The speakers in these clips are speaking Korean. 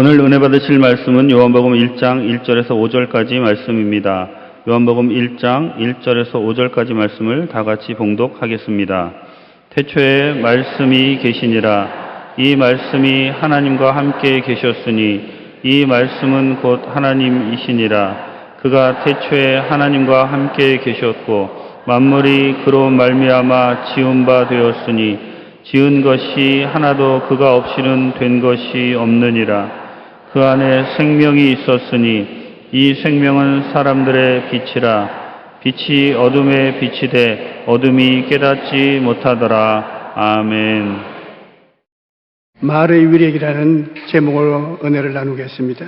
오늘 은혜 받으실 말씀은 요한복음 1장 1절에서 5절까지 말씀입니다. 요한복음 1장 1절에서 5절까지 말씀을 다 같이 봉독하겠습니다. 태초에 말씀이 계시니라. 이 말씀이 하나님과 함께 계셨으니 이 말씀은 곧 하나님이시니라. 그가 태초에 하나님과 함께 계셨고 만물이 그로 말미암아 지은 바 되었으니 지은 것이 하나도 그가 없이는 된 것이 없느니라. 그 안에 생명이 있었으니 이 생명은 사람들의 빛이라. 빛이 어둠에 비치되 어둠이 깨닫지 못하더라. 아멘. 말의 위력이라는 제목으로 은혜를 나누겠습니다.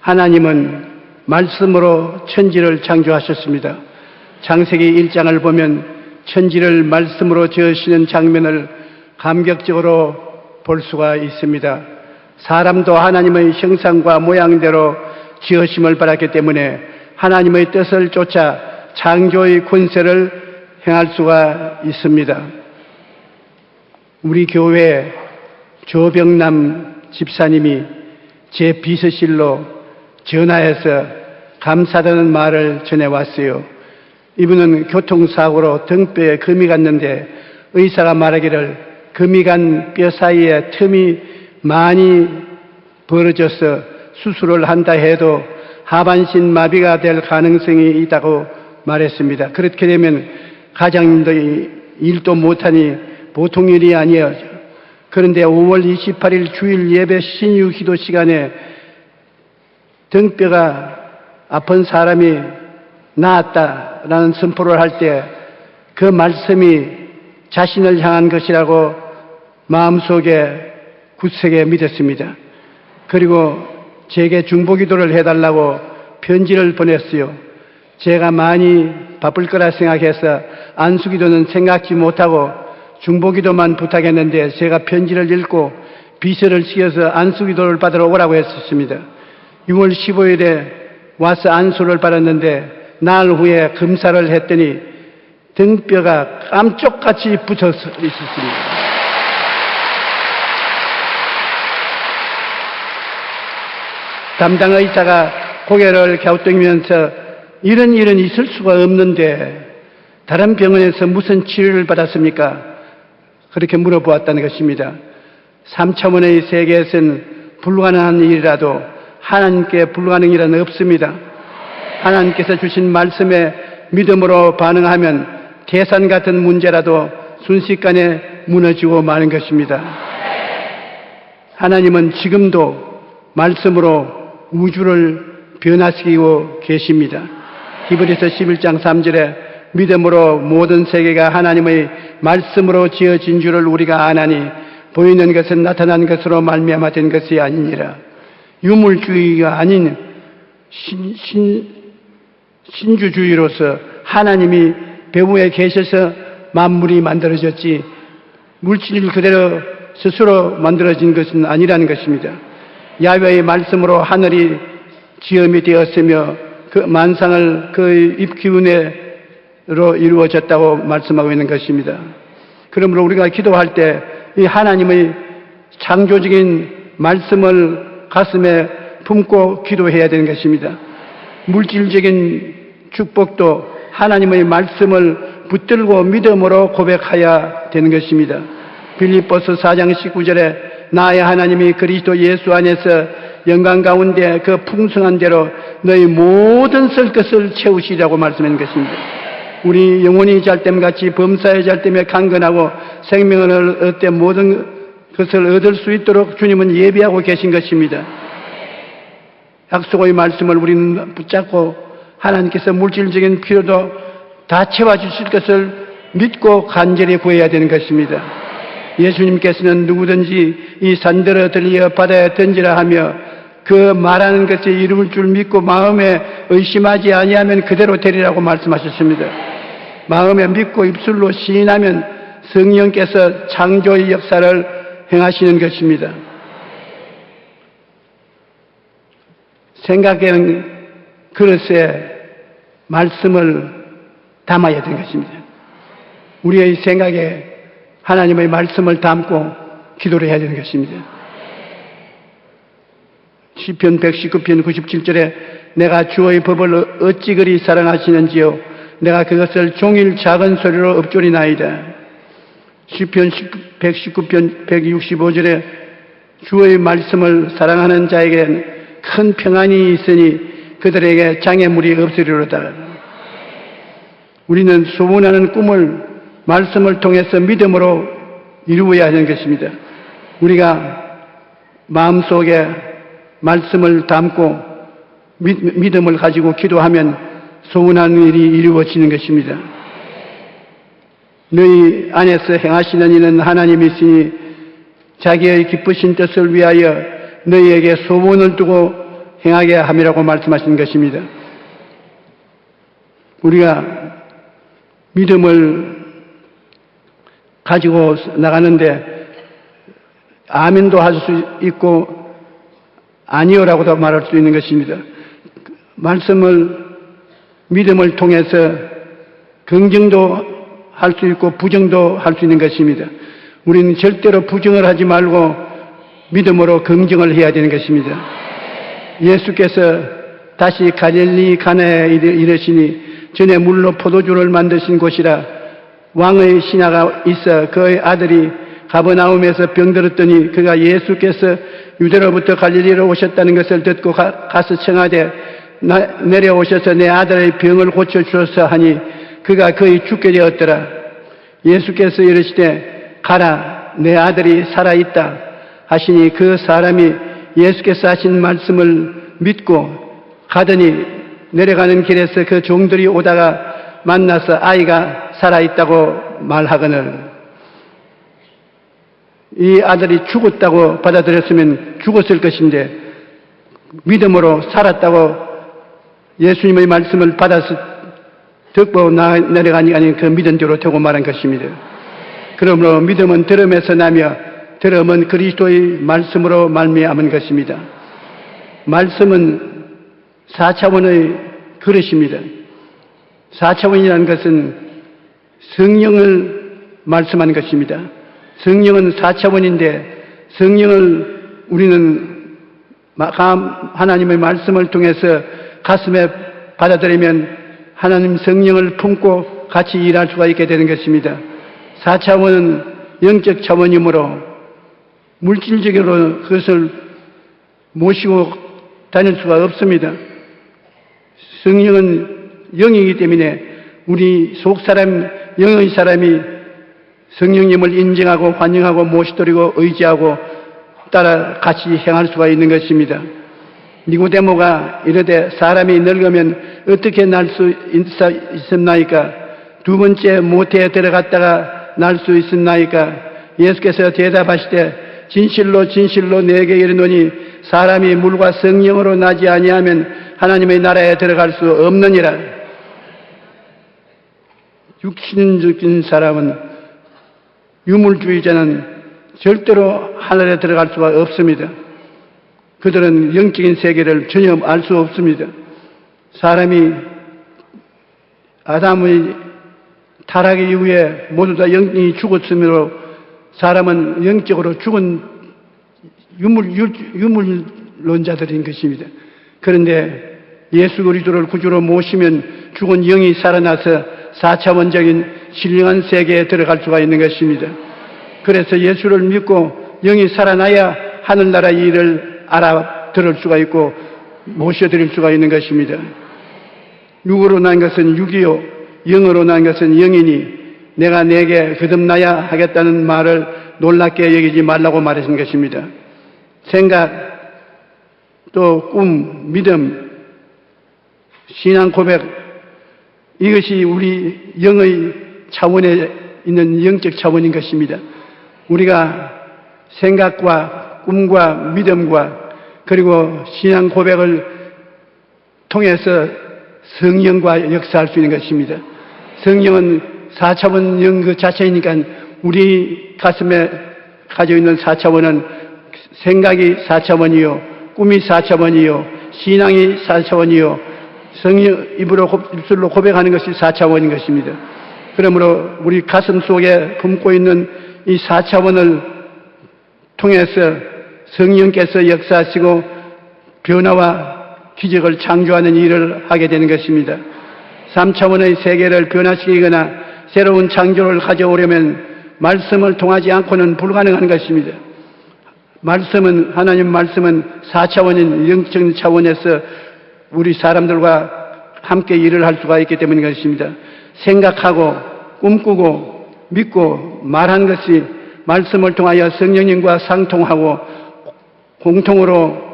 하나님은 말씀으로 천지를 창조하셨습니다. 창세기 1장을 보면 천지를 말씀으로 지으시는 장면을 감격적으로 볼 수가 있습니다. 사람도 하나님의 형상과 모양대로 지으심을 받았기 때문에 하나님의 뜻을 쫓아 창조의 권세를 행할 수가 있습니다. 우리 교회 조병남 집사님이 제 비서실로 전화해서 감사하다는 말을 전해왔어요. 이분은 교통사고로 등뼈에 금이 갔는데 의사가 말하기를 금이 간 뼈 사이에 틈이 많이 벌어져서 수술을 한다 해도 하반신 마비가 될 가능성이 있다고 말했습니다. 그렇게 되면 가장님들이 일도 못하니 보통 일이 아니에요. 그런데 5월 28일 주일 예배 신유 기도 시간에 등뼈가 아픈 사람이 나았다라는 선포를 할 때 그 말씀이 자신을 향한 것이라고 마음속에 굳세게 믿었습니다. 그리고 제게 중보기도를 해달라고 편지를 보냈어요. 제가 많이 바쁠 거라 생각해서 안수기도는 생각지 못하고 중보기도만 부탁했는데 제가 편지를 읽고 비서를 시켜서 안수기도를 받으러 오라고 했었습니다. 6월 15일에 와서 안수를 받았는데 나흘 후에 검사를 했더니 등뼈가 깜쪽같이 붙어 있었습니다. 담당 의사가 고개를 갸우뚱이면서 이런 일은 있을 수가 없는데 다른 병원에서 무슨 치료를 받았습니까? 그렇게 물어보았다는 것입니다. 3차원의 세계에서는 불가능한 일이라도 하나님께 불가능한 일은 없습니다. 하나님께서 주신 말씀에 믿음으로 반응하면 계산 같은 문제라도 순식간에 무너지고 마는 것입니다. 하나님은 지금도 말씀으로 우주를 변화시키고 계십니다. 히브리서 11장 3절에 믿음으로 모든 세계가 하나님의 말씀으로 지어진 줄을 우리가 아나니 보이는 것은 나타난 것으로 말미암아 된 것이 아니니라. 유물주의가 아닌 신주주의로서 하나님이 배후에 계셔서 만물이 만들어졌지 물질 그대로 스스로 만들어진 것은 아니라는 것입니다. 야훼의 말씀으로 하늘이 지음이 되었으며 그 만상을 그 입기운으로 이루어졌다고 말씀하고 있는 것입니다. 그러므로 우리가 기도할 때 이 하나님의 창조적인 말씀을 가슴에 품고 기도해야 되는 것입니다. 물질적인 축복도 하나님의 말씀을 붙들고 믿음으로 고백해야 되는 것입니다. 빌립보서 4장 19절에 나의 하나님이 그리스도 예수 안에서 영광 가운데 그 풍성한 대로 너희 모든 쓸 것을 채우시라고 말씀한 것입니다. 우리 영혼이 잘됨같이 범사의 잘됨에 강건하고 생명을 얻되 모든 것을 얻을 수 있도록 주님은 예비하고 계신 것입니다. 약속의 말씀을 우리는 붙잡고 하나님께서 물질적인 필요도 다 채워주실 것을 믿고 간절히 구해야 되는 것입니다. 예수님께서는 누구든지 이 산들어 들려 바다에 던지라 하며 그 말하는 것이 이루어질 줄 믿고 마음에 의심하지 아니하면 그대로 되리라고 말씀하셨습니다. 마음에 믿고 입술로 시인하면 성령께서 창조의 역사를 행하시는 것입니다. 생각에는 그릇에 말씀을 담아야 되는 것입니다. 우리의 생각에 하나님의 말씀을 담고 기도를 해야 되는 것입니다. 시편 119편 97절에 내가 주의 법을 어찌 그리 사랑하시는지요. 내가 그것을 종일 작은 소리로 읊조리나이다. 시편 119편 165절에 주의 말씀을 사랑하는 자에게는 큰 평안이 있으니 그들에게 장애물이 없으리로다. 우리는 소원하는 꿈을 말씀을 통해서 믿음으로 이루어야 하는 것입니다. 우리가 마음속에 말씀을 담고 믿음을 가지고 기도하면 소원하는 일이 이루어지는 것입니다. 너희 안에서 행하시는 이는 하나님이시니 자기의 기쁘신 뜻을 위하여 너희에게 소원을 두고 행하게 함이라고 말씀하신 것입니다. 우리가 믿음을 가지고 나가는데 아멘도 할 수 있고 아니요라고도 말할 수 있는 것입니다. 말씀을 믿음을 통해서 긍정도 할 수 있고 부정도 할 수 있는 것입니다. 우리는 절대로 부정을 하지 말고 믿음으로 긍정을 해야 되는 것입니다. 예수께서 다시 갈릴리 가나에 이르시니 전에 물로 포도주를 만드신 곳이라 왕의 신하가 있어 그의 아들이 가버나움에서 병들었더니 그가 예수께서 유대로부터 갈릴리로 오셨다는 것을 듣고 가서 청하되 내려오셔서 내 아들의 병을 고쳐주소서 하니 그가 거의 죽게 되었더라. 예수께서 이르시되 가라 내 아들이 살아있다 하시니 그 사람이 예수께서 하신 말씀을 믿고 가더니 내려가는 길에서 그 종들이 오다가 만나서 아이가 살아있다고 말하거늘 이 아들이 죽었다고 받아들였으면 죽었을 것인데 믿음으로 살았다고 예수님의 말씀을 받아서 듣고 내려가니 그 믿음대로 되고 말한 것입니다. 그러므로 믿음은 들음에서 나며 들음은 그리스도의 말씀으로 말미암은 것입니다. 말씀은 4차원의 그릇입니다. 4차원이라는 것은 성령을 말씀하는 것입니다. 성령은 4차원인데 성령을 우리는 하나님의 말씀을 통해서 가슴에 받아들이면 하나님 성령을 품고 같이 일할 수가 있게 되는 것입니다. 4차원은 영적 차원이므로 물질적으로 그것을 모시고 다닐 수가 없습니다. 성령은 영이기 때문에 우리 속사람, 영의 사람이 성령님을 인정하고 환영하고 모시도리고 의지하고 따라 같이 행할 수가 있는 것입니다. 니고데모가 이르되 사람이 늙으면 어떻게 날 수 있었나이까? 두 번째 모태에 들어갔다가 날 수 있었나이까? 예수께서 대답하시되 진실로 진실로 내게 이르노니 사람이 물과 성령으로 나지 아니하면 하나님의 나라에 들어갈 수 없느니라. 육신적인 사람은 유물주의자는 절대로 하늘에 들어갈 수가 없습니다. 그들은 영적인 세계를 전혀 알 수 없습니다. 사람이 아담의 타락 이후에 모두 다 영이 죽었으므로 사람은 영적으로 죽은 유물론자들인 것입니다. 그런데 예수 그리스도를 구주로 모시면 죽은 영이 살아나서 4차원적인 신령한 세계에 들어갈 수가 있는 것입니다. 그래서 예수를 믿고 영이 살아나야 하늘나라 일을 알아들을 수가 있고 모셔드릴 수가 있는 것입니다. 육으로 난 것은 육이요 영으로 난 것은 영이니 내가 내게 거듭나야 하겠다는 말을 놀랍게 여기지 말라고 말하신 것입니다. 생각, 또 꿈, 믿음, 신앙 고백, 이것이 우리 영의 차원에 있는 영적 차원인 것입니다. 우리가 생각과 꿈과 믿음과 그리고 신앙 고백을 통해서 성령과 역사할 수 있는 것입니다. 성령은 4차원 영 그 자체이니까 우리 가슴에 가지고 있는 4차원은 생각이 4차원이요, 꿈이 4차원이요, 신앙이 4차원이요, 성령 입술로 고백하는 것이 4차원인 것입니다. 그러므로 우리 가슴 속에 품고 있는 이 4차원을 통해서 성령께서 역사하시고 변화와 기적을 창조하는 일을 하게 되는 것입니다. 3차원의 세계를 변화시키거나 새로운 창조를 가져오려면 말씀을 통하지 않고는 불가능한 것입니다. 하나님 말씀은 4차원인 영적 차원에서 우리 사람들과 함께 일을 할 수가 있기 때문인 것입니다. 생각하고 꿈꾸고 믿고 말한 것이 말씀을 통하여 성령님과 상통하고 공통으로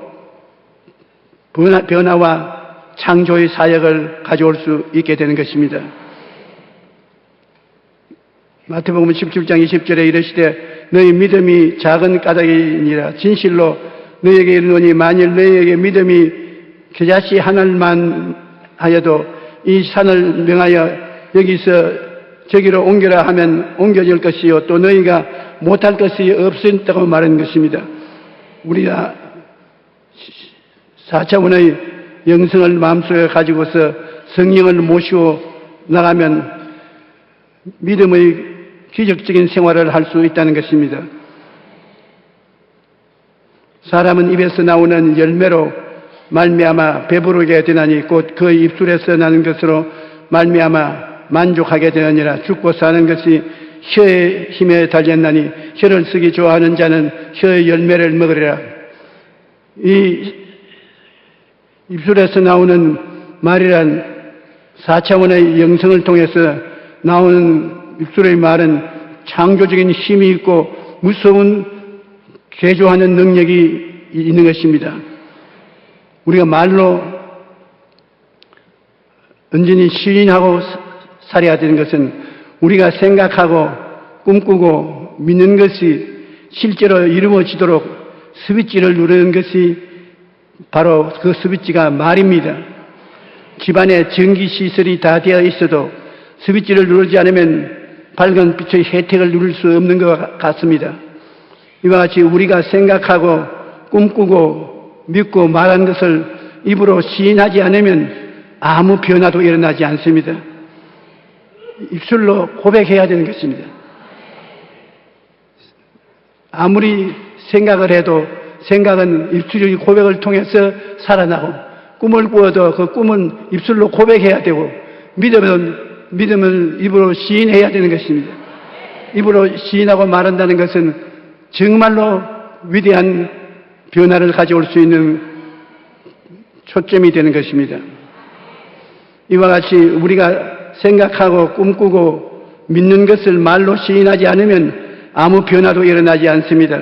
변화와 창조의 사역을 가져올 수 있게 되는 것입니다. 마태복음 17장 20절에 이르시되 너희 믿음이 작은 까닭이니라 진실로 너희에게 이르노니 만일 너희에게 믿음이 겨자씨 하늘만 하여도 이 산을 명하여 여기서 저기로 옮겨라 하면 옮겨질 것이요 또 너희가 못할 것이 없었다고 말하는 것입니다. 우리가 4차원의 영성을 마음속에 가지고서 성령을 모시고 나가면 믿음의 기적적인 생활을 할 수 있다는 것입니다. 사람은 입에서 나오는 열매로 말미암아 배부르게 되나니 곧 그 입술에서 나는 것으로 말미암아 만족하게 되느니라. 죽고 사는 것이 혀의 힘에 달렸나니 혀를 쓰기 좋아하는 자는 혀의 열매를 먹으리라. 이 입술에서 나오는 말이란 4차원의 영성을 통해서 나오는 입술의 말은 창조적인 힘이 있고 무서운 개조하는 능력이 있는 것입니다. 우리가 말로 온전히 시인하고 살아야 되는 것은 우리가 생각하고 꿈꾸고 믿는 것이 실제로 이루어지도록 스위치를 누르는 것이 바로 그 스위치가 말입니다. 집안에 전기시설이 다 되어 있어도 스위치를 누르지 않으면 밝은 빛의 혜택을 누릴 수 없는 것 같습니다. 이와 같이 우리가 생각하고 꿈꾸고 믿고 말한 것을 입으로 시인하지 않으면 아무 변화도 일어나지 않습니다. 입술로 고백해야 되는 것입니다. 아무리 생각을 해도 생각은 입술의 고백을 통해서 살아나고 꿈을 꾸어도 그 꿈은 입술로 고백해야 되고 믿음을 입으로 시인해야 되는 것입니다. 입으로 시인하고 말한다는 것은 정말로 위대한 변화를 가져올 수 있는 초점이 되는 것입니다. 이와 같이 우리가 생각하고 꿈꾸고 믿는 것을 말로 시인하지 않으면 아무 변화도 일어나지 않습니다.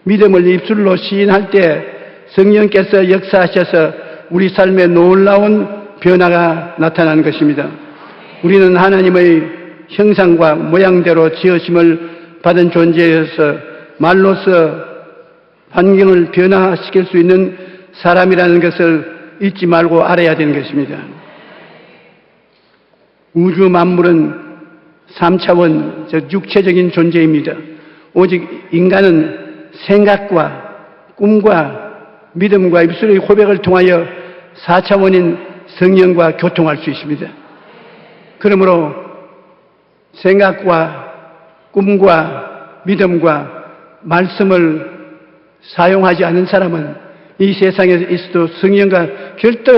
믿음을 입술로 시인할 때 성령께서 역사하셔서 우리 삶에 놀라운 변화가 나타나는 것입니다. 우리는 하나님의 형상과 모양대로 지으심을 받은 존재여서 말로서 환경을 변화시킬 수 있는 사람이라는 것을 잊지 말고 알아야 되는 것입니다. 우주 만물은 3차원, 즉 육체적인 존재입니다. 오직 인간은 생각과 꿈과 믿음과 입술의 고백을 통하여 4차원인 성령과 교통할 수 있습니다. 그러므로 생각과 꿈과 믿음과 말씀을 사용하지 않은 사람은 이 세상에 있어도 성령과 절대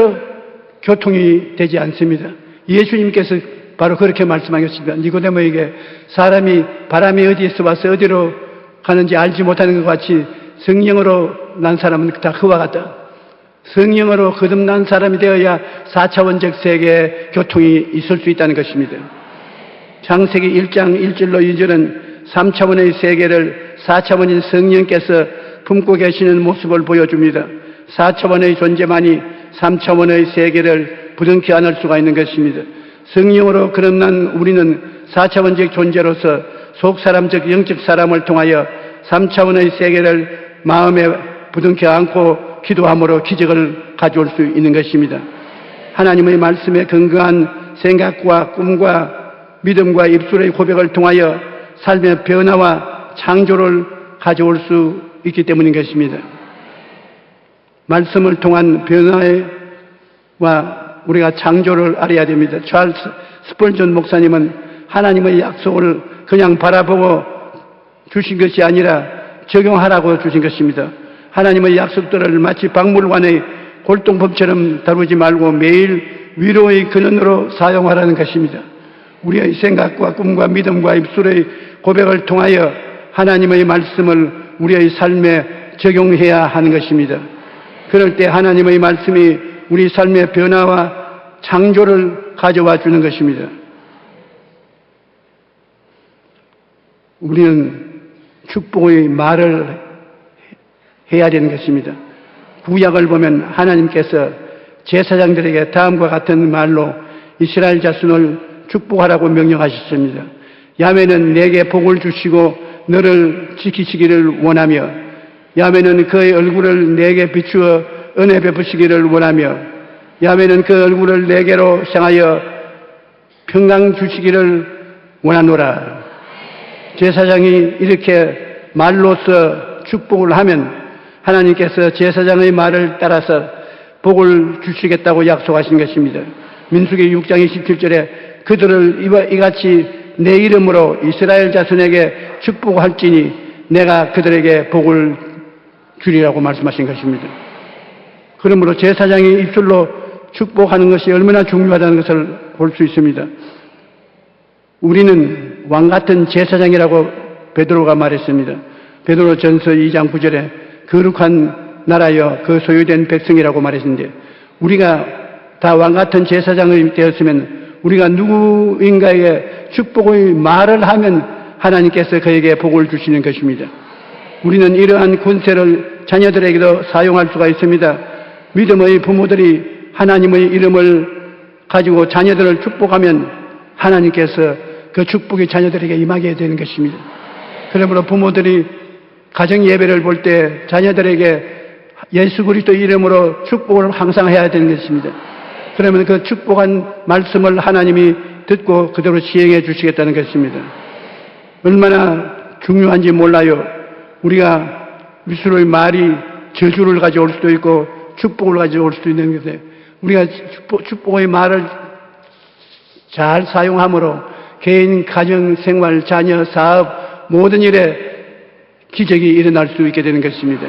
교통이 되지 않습니다. 예수님께서 바로 그렇게 말씀하셨습니다. 니고데모에게 사람이 바람이 어디에서 와서 어디로 가는지 알지 못하는 것 같이 성령으로 난 사람은 다 그와 같다. 성령으로 거듭난 사람이 되어야 4차원적 세계의 교통이 있을 수 있다는 것입니다. 창세기 1장 1절로 2절은 3차원의 세계를 4차원인 성령께서 품고 계시는 모습을 보여줍니다. 4차원의 존재만이 3차원의 세계를 부둥켜 안을 수가 있는 것입니다. 성령으로 거듭난 우리는 4차원적 존재로서 속사람적 영적 사람을 통하여 3차원의 세계를 마음에 부둥켜 안고 기도함으로 기적을 가져올 수 있는 것입니다. 하나님의 말씀에 건강한 생각과 꿈과 믿음과 입술의 고백을 통하여 삶의 변화와 창조를 가져올 수 있기 때문인 것입니다. 말씀을 통한 변화와 우리가 창조를 알아야 됩니다. 찰스 스펄전 목사님은 하나님의 약속을 그냥 바라보고 주신 것이 아니라 적용하라고 주신 것입니다. 하나님의 약속들을 마치 박물관의 골동품처럼 다루지 말고 매일 위로의 근원으로 사용하라는 것입니다. 우리의 생각과 꿈과 믿음과 입술의 고백을 통하여 하나님의 말씀을 우리의 삶에 적용해야 하는 것입니다. 그럴 때 하나님의 말씀이 우리 삶의 변화와 창조를 가져와 주는 것입니다. 우리는 축복의 말을 해야 되는 것입니다. 구약을 보면 하나님께서 제사장들에게 다음과 같은 말로 이스라엘 자손을 축복하라고 명령하셨습니다. 야훼는 내게 복을 주시고 너를 지키시기를 원하며, 야훼는 그의 얼굴을 내게 비추어 은혜 베푸시기를 원하며, 야훼는 그 얼굴을 내게로 향하여 평강 주시기를 원하노라. 제사장이 이렇게 말로써 축복을 하면 하나님께서 제사장의 말을 따라서 복을 주시겠다고 약속하신 것입니다. 민수기 6장 27절에 그들을 이같이 내 이름으로 이스라엘 자손에게 축복할지니 내가 그들에게 복을 주리라고 말씀하신 것입니다. 그러므로 제사장이 입술로 축복하는 것이 얼마나 중요하다는 것을 볼 수 있습니다. 우리는 왕같은 제사장이라고 베드로가 말했습니다. 베드로전서 2장 9절에 거룩한 나라여 그 소유된 백성이라고 말했는데, 우리가 다 왕같은 제사장이 되었으면 우리가 누구인가에게 축복의 말을 하면 하나님께서 그에게 복을 주시는 것입니다. 우리는 이러한 권세를 자녀들에게도 사용할 수가 있습니다. 믿음의 부모들이 하나님의 이름을 가지고 자녀들을 축복하면 하나님께서 그 축복이 자녀들에게 임하게 되는 것입니다. 그러므로 부모들이 가정 예배를 볼 때 자녀들에게 예수 그리스도 이름으로 축복을 항상 해야 되는 것입니다. 그러면 그 축복한 말씀을 하나님이 듣고 그대로 시행해 주시겠다는 것입니다. 얼마나 중요한지 몰라요. 우리가 미술의 말이 저주를 가져올 수도 있고 축복을 가져올 수도 있는 것인데, 우리가 축복의 말을 잘 사용함으로 개인, 가정, 생활, 자녀, 사업 모든 일에 기적이 일어날 수 있게 되는 것입니다.